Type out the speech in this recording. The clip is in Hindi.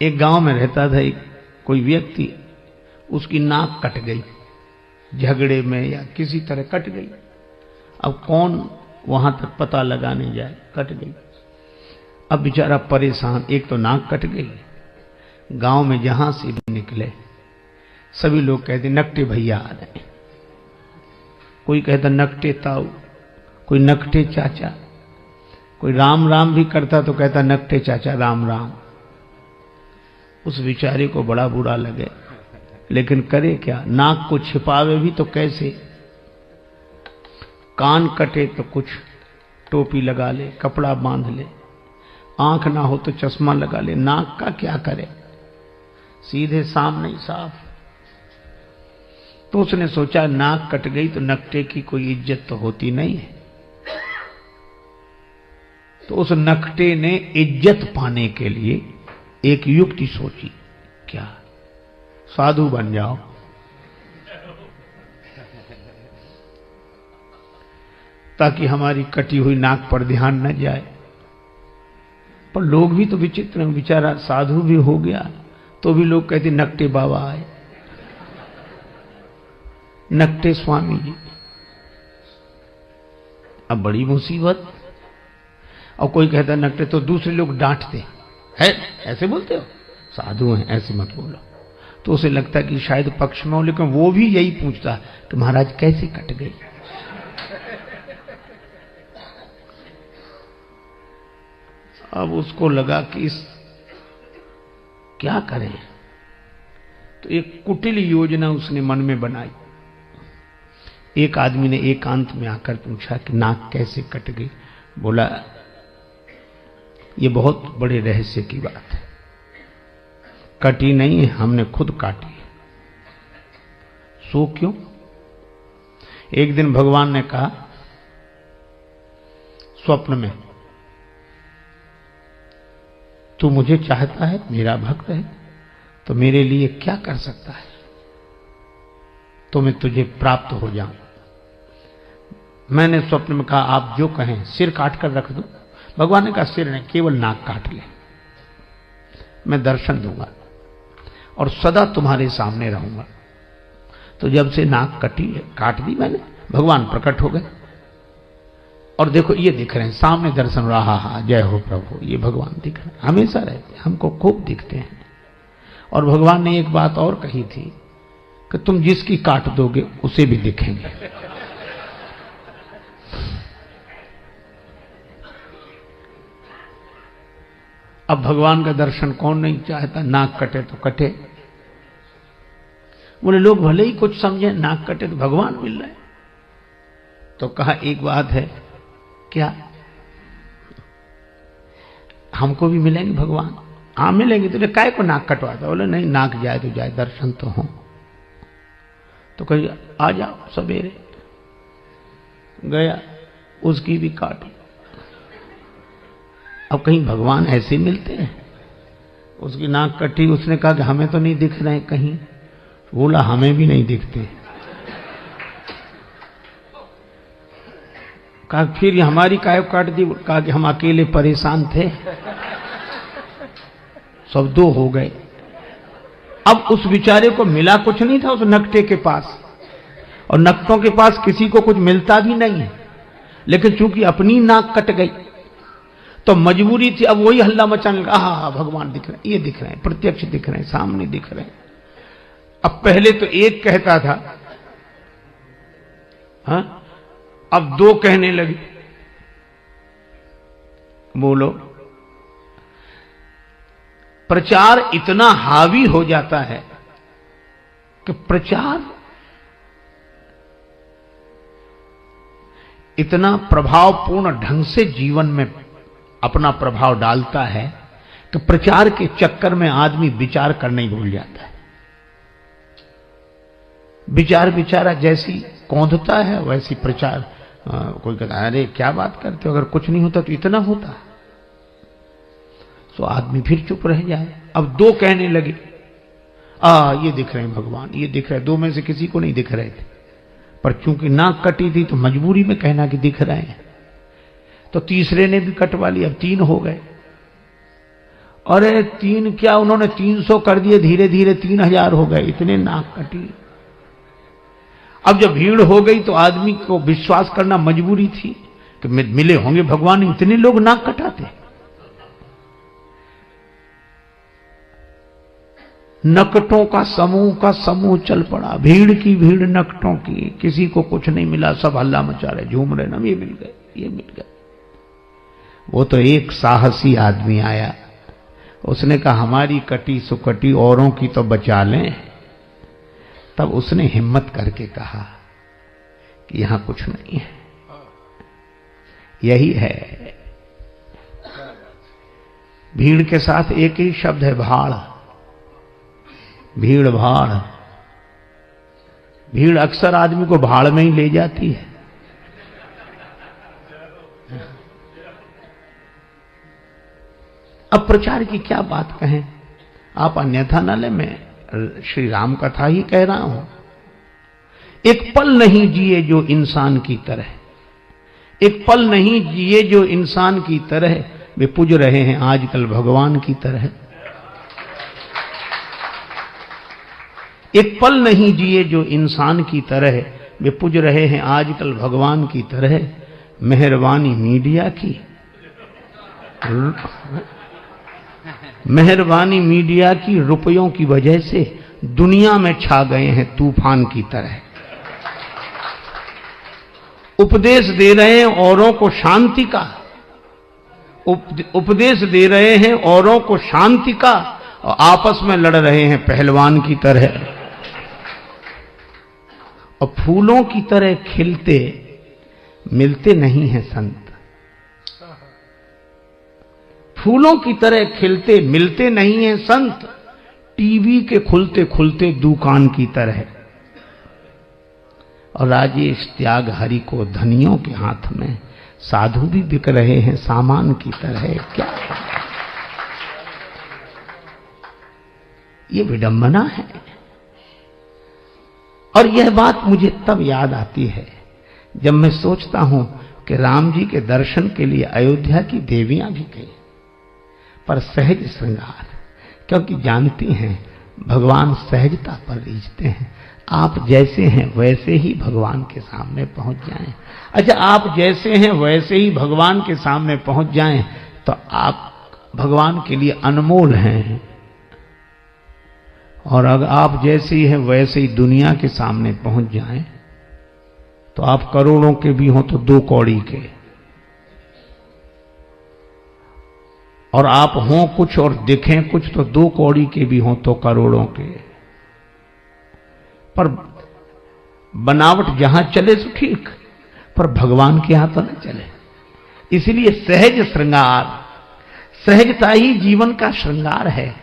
एक गांव में रहता था एक कोई व्यक्ति, उसकी नाक कट गई, झगड़े में या किसी तरह कट गई। अब कौन वहां तक पता लगाने जाए, कट गई। अब बेचारा परेशान, एक तो नाक कट गई, गांव में जहां से भी निकले सभी लोग कहते नकटे भैया आ रहे हैं। कोई कहता नकटे ताऊ, कोई नकटे चाचा, कोई राम राम भी करता तो कहता नकटे चाचा राम राम। उस बेचारे को बड़ा बुरा लगे, लेकिन करे क्या, नाक को छिपावे भी तो कैसे। कान कटे तो कुछ टोपी लगा ले, कपड़ा बांध ले, आंख ना हो तो चश्मा लगा ले, नाक का क्या करे, सीधे सामने ही साफ। तो उसने सोचा नाक कट गई तो नकटे की कोई इज्जत तो होती नहीं है। तो उस नकटे ने इज्जत पाने के लिए एक युक्ति सोची, क्या, साधु बन जाओ। ताकि हमारी कटी हुई नाक पर ध्यान न जाए। पर लोग भी तो विचित्र हैं, बेचारा साधु भी हो गया तो भी लोग कहते नकटे बाबा आए, नकटे स्वामी जी। अब बड़ी मुसीबत। और कोई कहता नकटे तो दूसरे लोग डांटते है, ऐसे बोलते हो, साधु हैं ऐसे मत बोलो। तो उसे लगता है कि शायद पक्ष में हो, लेकिन वो भी यही पूछता कि महाराज कैसे कट गई। अब उसको लगा कि इस क्या करें, तो एक कुटिल योजना उसने मन में बनाई। एक आदमी ने एकांत में आकर पूछा कि नाक कैसे कट गई। बोला ये बहुत बड़े रहस्य की बात है, कटी नहीं है, हमने खुद काटी है। सो क्यों? एक दिन भगवान ने कहा स्वप्न में, तू मुझे चाहता है, मेरा भक्त है, तो मेरे लिए क्या कर सकता है, तो मैं तुझे प्राप्त हो जाऊं। मैंने स्वप्न में कहा आप जो कहें, सिर काट कर रख दो। भगवान ने कहा सिर नहीं, केवल नाक काट ले, मैं दर्शन दूंगा और सदा तुम्हारे सामने रहूंगा। तो जब से नाक कटी है, काट दी मैंने, भगवान प्रकट हो गए और देखो ये दिख रहे हैं सामने, दर्शन रहा। हा जय हो प्रभु, ये भगवान दिख रहे हैं, हमेशा रहते, हमको खूब दिखते हैं। और भगवान ने एक बात और कही थी कि तुम जिसकी काट दोगे उसे भी दिखेंगे। अब भगवान का दर्शन कौन नहीं चाहता, नाक कटे तो कटे। बोले लोग भले ही कुछ समझे, नाक कटे तो भगवान मिल रहे। तो कहा एक बात है, क्या, हमको भी मिलेंगे भगवान? हाँ मिलेंगे। तो काय को नाक कटवाता? बोले नहीं, नाक जाए तो जाए, दर्शन तो हो। तो कही आ जाओ सवेरे। गया, उसकी भी काटी। अब कहीं भगवान ऐसे मिलते हैं? उसकी नाक कटी, उसने कहा कि हमें तो नहीं दिख रहे कहीं। बोला हमें भी नहीं दिखते। कहा फिर हमारी काय काट दी? कहा कि हम अकेले परेशान थे, सब दो हो गए। अब उस बेचारे को मिला कुछ नहीं था उस नकटे के पास, और नकटों के पास किसी को कुछ मिलता भी नहीं है। लेकिन चूंकि अपनी नाक कट गई तो मजबूरी थी, अब वही हल्ला मचाने लगा, हा भगवान दिख रहे हैं, ये दिख रहे हैं, प्रत्यक्ष दिख रहे हैं, सामने दिख रहे हैं। अब पहले तो एक कहता था, हाँ, अब दो कहने लगी। बोलो, प्रचार इतना हावी हो जाता है कि प्रचार इतना प्रभावपूर्ण ढंग से जीवन में अपना प्रभाव डालता है कि प्रचार के चक्कर में आदमी विचार करना ही भूल जाता है। विचार बेचारा जैसी कौंधता है वैसी प्रचार। कोई कहता है अरे क्या बात करते हो, अगर कुछ नहीं होता तो इतना होता। तो आदमी फिर चुप रह जाए। अब दो कहने लगे, ये दिख रहे हैं भगवान, ये दिख रहे हैं। दो में से किसी को नहीं दिख रहे थे, पर चूंकि नाक कटी थी तो मजबूरी में कहना कि दिख रहे हैं। तो तीसरे ने भी कटवा लिया, अब तीन हो गए। अरे 3 क्या, उन्होंने 300 कर दिए, धीरे धीरे 3000 हो गए, इतने नाक कटी। अब जब भीड़ हो गई तो आदमी को विश्वास करना मजबूरी थी कि मिले होंगे भगवान, इतने लोग नाक कटाते। नकटों का समूह चल पड़ा, भीड़ की भीड़ नकटों की, किसी को कुछ नहीं मिला, सब हल्ला मचा रहे, झूम रहे, ना ये मिल गए, ये मिल गए। वो तो एक साहसी आदमी आया, उसने कहा हमारी कटी सुकटी औरों की तो बचा लें। तब उसने हिम्मत करके कहा कि यहां कुछ नहीं है, यही है। भीड़ के साथ एक ही शब्द है, भाड़। भीड़ भाड़, भीड़ अक्सर आदमी को भाड़ में ही ले जाती है। अब प्रचार की क्या बात कहें, आप अन्यथा न ले, मैं श्री राम कथा ही कह रहा हूं। एक पल नहीं जिए जो इंसान की तरह, एक पल नहीं जिए जो इंसान की तरह, वे पूज रहे हैं आजकल भगवान की तरह। एक पल नहीं जिए जो इंसान की तरह, वे पूज रहे हैं आजकल भगवान की तरह। मेहरबानी मीडिया की, मेहरबानी मीडिया की, रुपयों की वजह से दुनिया में छा गए हैं तूफान की तरह। उपदेश दे रहे हैं औरों को शांति का, उपदेश दे रहे हैं औरों को शांति का, और आपस में लड़ रहे हैं पहलवान की तरह। और फूलों की तरह खिलते मिलते नहीं हैं संत, फूलों की तरह खिलते मिलते नहीं हैं संत, टीवी के खुलते खुलते दुकान की तरह। और राजेश त्याग हरि को धनियों के हाथ में, साधु भी बिक रहे हैं सामान की तरह। क्या ये विडंबना है। और यह बात मुझे तब याद आती है जब मैं सोचता हूं कि राम जी के दर्शन के लिए अयोध्या की देवियां भी गई, पर सहज श्रृंगार, क्योंकि जानती हैं भगवान सहजता पर रीझते हैं। आप जैसे हैं वैसे ही भगवान के सामने पहुंच जाएं। अच्छा, आप जैसे हैं वैसे ही भगवान के सामने पहुंच जाएं तो आप भगवान के लिए अनमोल हैं। और अगर आप जैसे ही हैं वैसे ही दुनिया के सामने पहुंच जाएं तो आप करोड़ों के भी हों तो 2 कौड़ी के, और आप हों कुछ और दिखें कुछ तो 2 कौड़ी के भी हों तो करोड़ों के। पर बनावट जहां चले तो ठीक, पर भगवान के यहां तो न चले। इसलिए सहज श्रृंगार, सहजता ही जीवन का श्रृंगार है।